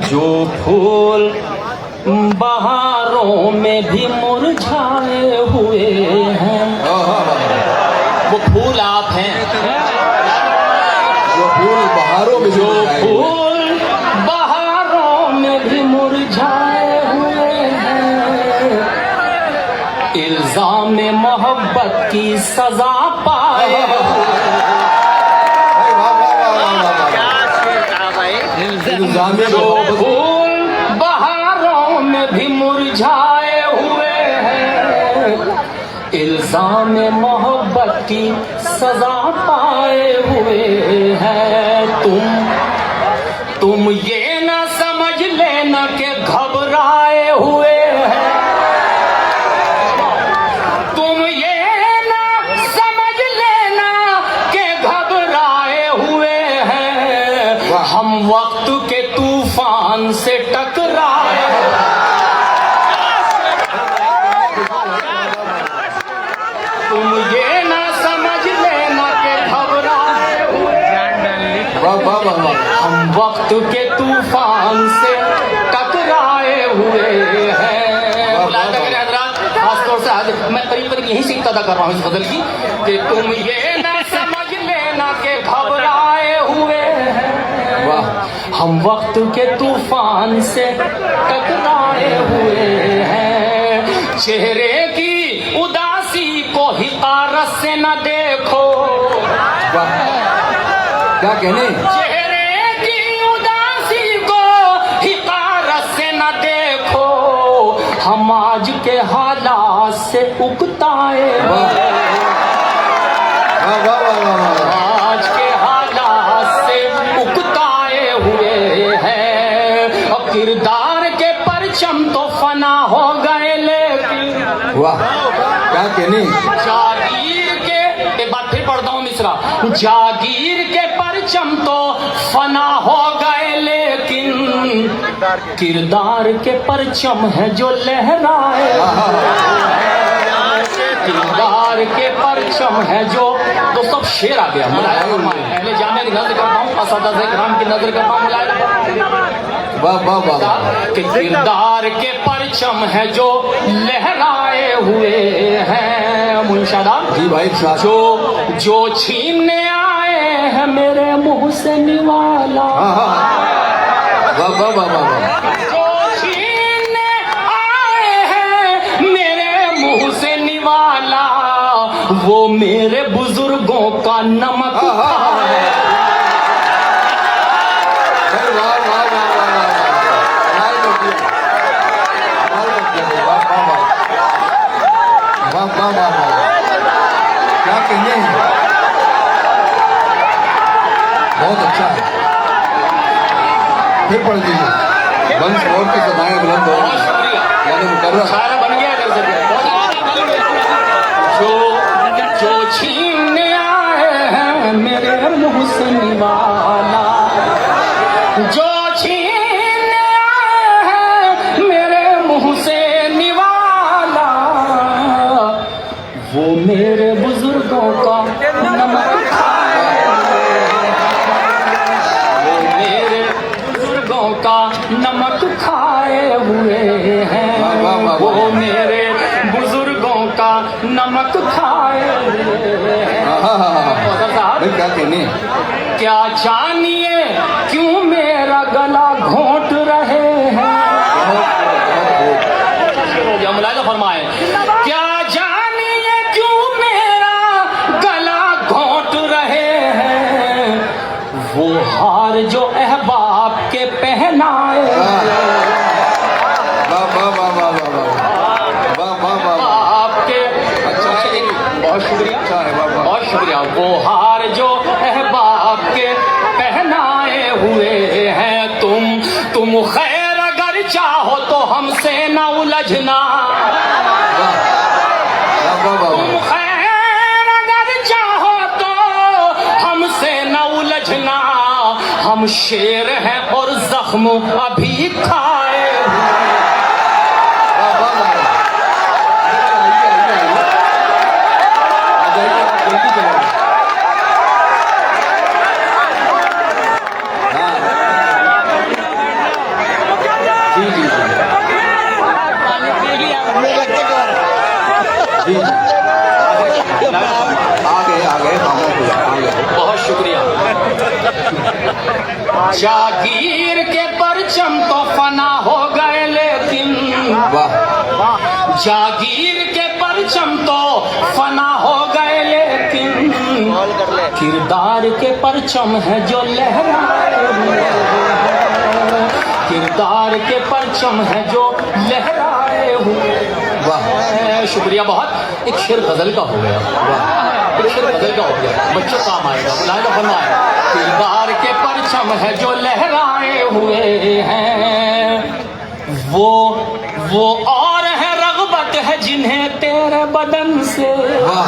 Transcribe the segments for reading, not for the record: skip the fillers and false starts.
जो फूल बहारों में भी मुरझाए हुए हैं, वो फूल आप हैं। जो फूल बहारों में, जो फूल बहारों में भी मुरझाए हुए हैं, इल्जाम मोहब्बत की सजा पाए। जो फूल बहारों में भी मुरझाए हुए हैं, इल्जाम मोहब्बत की सजा पाए हुए हैं। तुम ये ना समझ लेना कि घबराए हुए हैं, तुम ये ना समझ लेना कि घबराए हुए हैं। हम वक्त के तूफान से टकराए, तुम ये ना समझ लेना कि घबराए हुए हैं। हम वक्त के तूफान से टकराए हुए हैं। खासतौर से आज मैं करीब करीब यही से इब्तिदा कर रहा हूँ इस गजल की कि तुम ये ना समझ लेना कि घबराए हुए हैं। हम वक्त के तूफान से टकराए हुए हैं। चेहरे की उदासी को हिकारत से न देखो, क्या कहने, चेहरे की उदासी को हिकारत से न देखो। हम आज के हालात से उकताए, आज के हालात से उकताए हुए हैं। अब किरदार के परचम तो फना हो गए, लेकिन वाह क्या कहने, जागीर के, एक बात फिर पढ़ता हूँ मिसरा, जागीर के परचम तो फना हो गए, लेकिन किरदार के परचम है जो लहराए। किरदार के परचम है जो, तो सब शेर आ गया। पहले जाने की नजर करता हूँ, असद इकराम की नजर करता हूँ। कि किरदार के परचम है जो लहराए हुए हैं। मुंशदा जी भाई, जो छीनने आए हैं मेरे मुंह से निवाला, जो छीनने आए हैं मेरे मुंह से निवाला, वो मेरे बुजुर्गों का नमक है। क्या कहने, बहुत अच्छा है। फिर पढ़ दीजिए। वंश और की सदाएं बुलंद हो, बहुत शुक्रिया, यानी मुकर्रर शायरा बन गया इधर से। जो छीनने आए हैं मेरे मुंह से निवाला, जो छीनने आए हैं मेरे मुंह से निवाला, वो मेरे बुजुर्गों का नमक खाए, वो मेरे बुजुर्गों का नमक खाए हुए हैं। वो मेरे बुजुर्गों का नमक खाए हुए हैं। क्या कहने, क्या जानिए क्यों मेरा गला घोंट रहे हैं, मुलाहिजा फरमाए, क्या जानिए क्यों मेरा गला घोंट रहे हैं, वो हार जो अहबाब के पहनाए, आपके, बहुत शुक्रिया, बहुत शुक्रिया, वो हार जो अहबाब के पहनाए हुए हैं। तुम खैर अगर चाहो तो हमसे न उलझना, तुम खैर अगर चाहो तो हमसे न उलझना, हम शेर हैं और जख्म अभी खाए। जागीर के परचम तो फना हो गए लेकिन वाह जागीर के परचम तो फना हो गए लेकिन किरदार के परचम है जो लहराए हुए। किरदार के परचम है जो लहराए हुए। वाह शुक्रिया बहुत। एक शेर गजल का हो गया। वाह एक शेर गजल का हो गया, बच्चों काम आएगा, बुलाएगा फरमाए। किरदार के परचम है जो लहराए हुए हैं, वो और है रग़बत है जिन्हें तेरे बदन से। वाह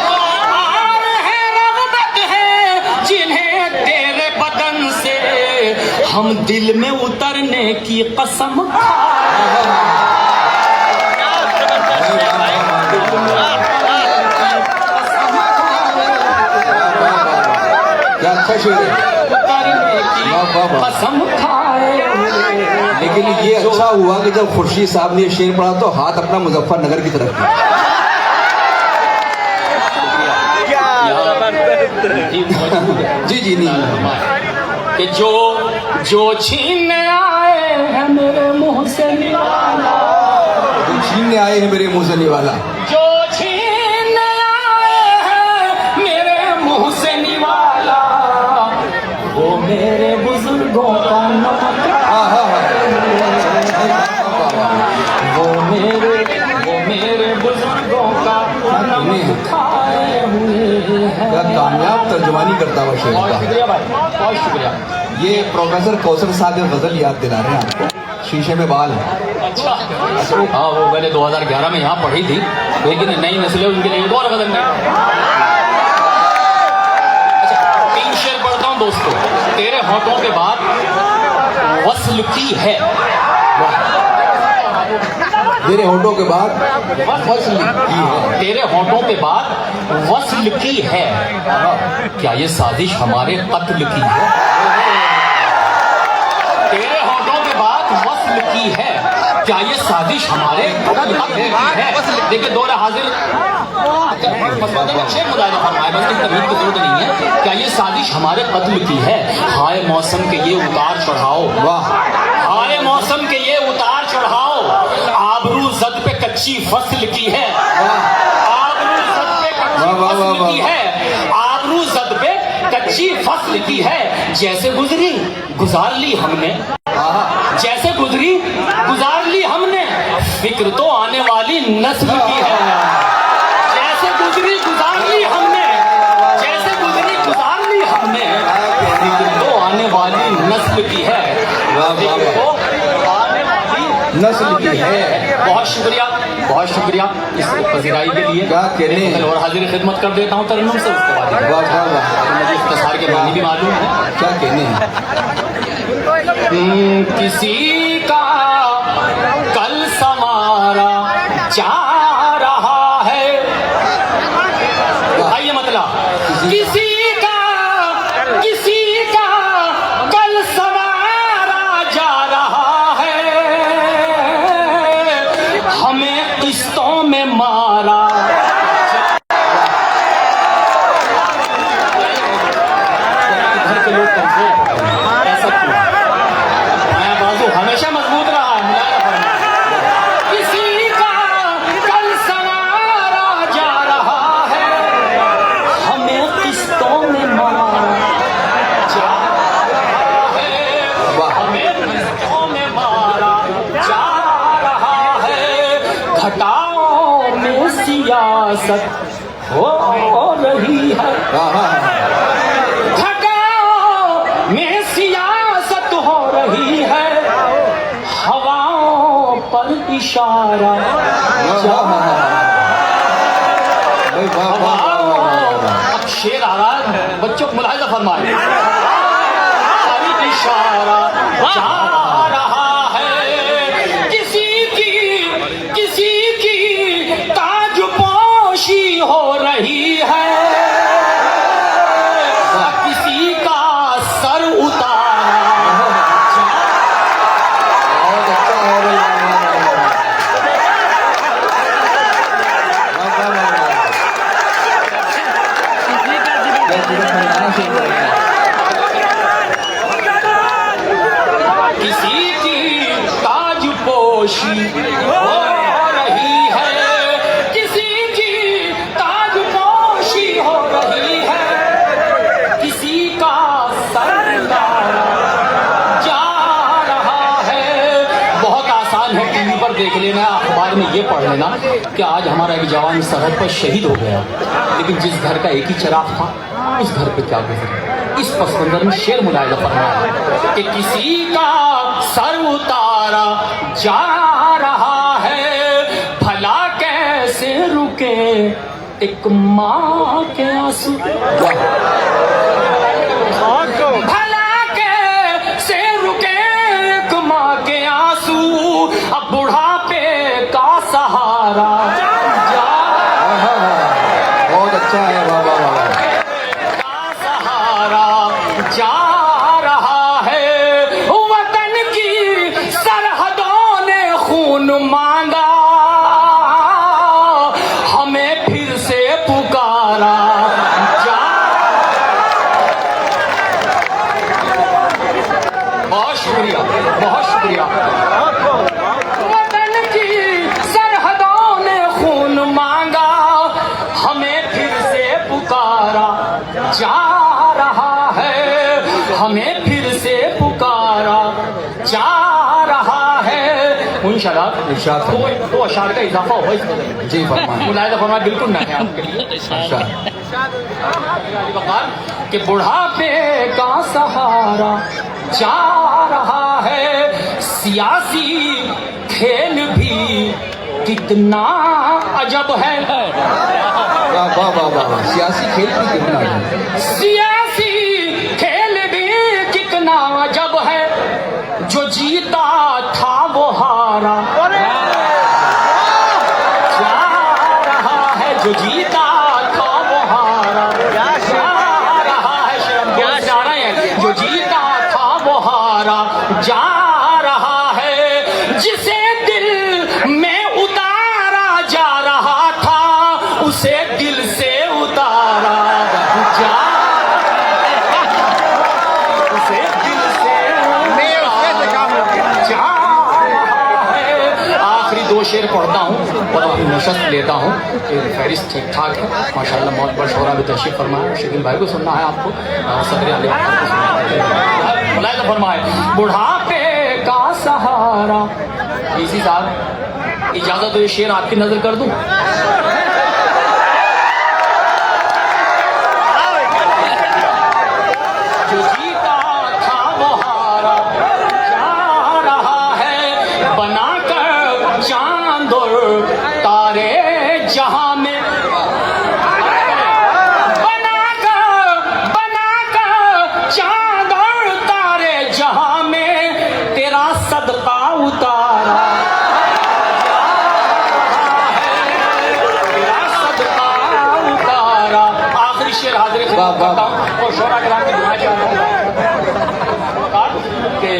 वो और है रग़बत है जिन्हें तेरे बदन से हम दिल में उतरने की कसम खाए। क्या अच्छा शेर है। उतरने की वाह, वाह, वाह। कसम खाए। लेकिन ये अच्छा हुआ कि जब खुर्शीद साहब ने ये शेर पढ़ा तो हाथ अपना मुजफ्फरनगर की तरफ किया। जी जी नहीं कि जो छीनने आए हैं मेरे मुंह से निवाला, जो छीनने आए हैं मेरे मुंह से निवाला, जो छीनने आए हैं मेरे मुंह से निवाला, वो मेरे बुजुर्गों का नमक वो मेरे बुजुर्गों का नमक खाए हुए हैं। क्या कामयाब तर्जुमानी करता हुआ शेर बहुत का। शुक्रिया भाई, बहुत शुक्रिया। ये प्रोफेसर कौसर साहब ने गजल याद दिला रहे हैं आपको, शीशे में बाल है। अच्छा हाँ, वो मैंने 2011 में यहाँ पढ़ी थी, लेकिन नई नस्लें उनके लिए एक और गजल में। अच्छा 3 शेर पढ़ता हूँ दोस्तों। तेरे होठों के बाद वस्ल की है। मेरे होठों के बाद वस्ल की है। तेरे होठों के बाद वस्ल की है, क्या ये साजिश हमारे कत्ल की है? तेरे होठों के बाद वस्ल की है, क्या ये साजिश हमारे कत्ल की है? देखिए दौरा हाजिर शेर मुलायदा फरमाए, बस इस तमीज़ की जरूरत नहीं है। क्या ये साजिश हमारे कत्ल की है? हाय मौसम के ये उतार चढ़ाओ, वाह हाय मौसम के ये उतार चढ़ाओ, आबरू जद पे कच्ची फसल की है। आबरू जद पे कच्ची फसल की है, आबरू जद पे कच्ची फसल की है। जैसे गुजरी गुजार ली हमने, जैसे गुजरी गुजार ली हमने, फिक्र तो आने वाली नस्ल की है। जैसे गुजरी गुजार ली हमने, जैसे गुजरी गुजार ली हमने, फिक्र तो आने वाली नस्ल की है। फिक्र तो आने वाली नस्ल की है। बहुत शुक्रिया, बहुत शुक्रिया इस पजीराई के लिए। क्या कहने हैं। और हाजिर खिदमत कर देता हूँ तरन्नुम से, उसके बाद वाह वाह वाह, मुझे इख्तिसार के मानी भी मालूम है। क्या कहने हैं। किसी का कल समारा जा रहा है, आइए मतलब किसी का कल समारा जा रहा है, हमें किस्तों में मारा। घर के लोग कमजोर ऐसा क्यों? मैं बाजू हमेशा मजबूत रहा है, मुलायम फरमाए। किसी का कल सवारा जा रहा है, हमें किस्तों में मारा जा रहा है, हमें किस्तों में मारा जा रहा है। घटाओं में सियासत हो रही है, घटाओं में सियासत हो रही है, हवाओं पर इशारा जा अब शेर आ रहा है, बच्चों को मुलाहिजा फरमाए। पर इशारा जा रहा है, किसी की ताजपोशी हो रही है, किसी का सर उतारा जा। बहुत अच्छा है। किसी की ताजपोशी हो रही है, किसी की ताजपोशी हो रही है, किसी का सरदार जा रहा है। बहुत आसान है, टीवी पर देख लेना, अखबार में ये पढ़ लेना कि आज हमारा एक जवान सरहद पर शहीद हो गया, लेकिन जिस घर का एक ही चिराग था उस घर पे क्या गुजरा। इस पस मंजर में शेर मुलायदा फरमाया कि किसी का सर उतारा जा रहा है, भला कैसे रुके एक माँ के आंसू, भला कैसे रुके एक माँ के आंसू, अब बुढ़ापे का सहारा बहुत अच्छा है, वाह वाह वाह। जा रहा है। वतन की सरहदों ने खून मांगा, हमें फिर से पुकारा जा। बहुत शुक्रिया, बहुत शुक्रिया। वतन की सरहदों ने खून मांगा, हमें फिर से पुकारा जा रहा है, हमें फिर से पुकारा जा रहा है। इंशाल्लाह दो अशार का इजाफा होगा इसमें। जी फरमाएं। मुलायदा फरमाए, बिल्कुल ना है आपके लिए कि बुढ़ापे का सहारा जा रहा है, सियासी खेल भी कितना अजब है। वाह वाह वाह वाह, सियासी खेल भी कितना है, सियासी खेल भी कितना अजब है, जो जीता था वो हारा जा रहा है, जो जीता था वो हारा जा रहा है, जा रहे हैं, जो जीता था वो हारा जा रहा है, जिसे दिल में उतारा जा रहा था उसे दिल से उतारा जा, उसे दिल से जा रहा है। आखिरी दो शेर पढ़ता हूँ और अपनी नशस्त लेता हूँ। फहरिस्त ठीक ठाक है माशाल्लाह, बहुत बड़ा शोरा भी तशरीफ फरमाया। शकील भाई को सुनना है आपको, सदर आले मुलायदा फरमाए। बुढ़ापे का सहारा, इसी साहब इजाजत तो ये शेर आपकी नजर कर दूं। जो जीता था वो हारा जा रहा है, बनाकर चांद और तारे जहां में, बनाकर चांद और तारे जहां में, तेरा सदका उतारा शेर हाजिर करता हूं और शोरा कराम की दुआ चाहता हूं कि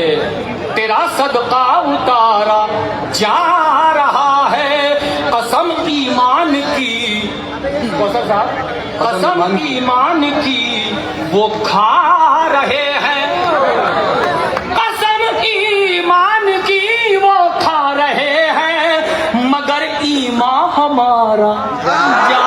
तेरा सदका उतारा जा रहा है, कसम ईमान की, कसम ईमान की वो खा रहे हैं, कसम ईमान की वो खा रहे हैं, मगर ईमान हमारा जा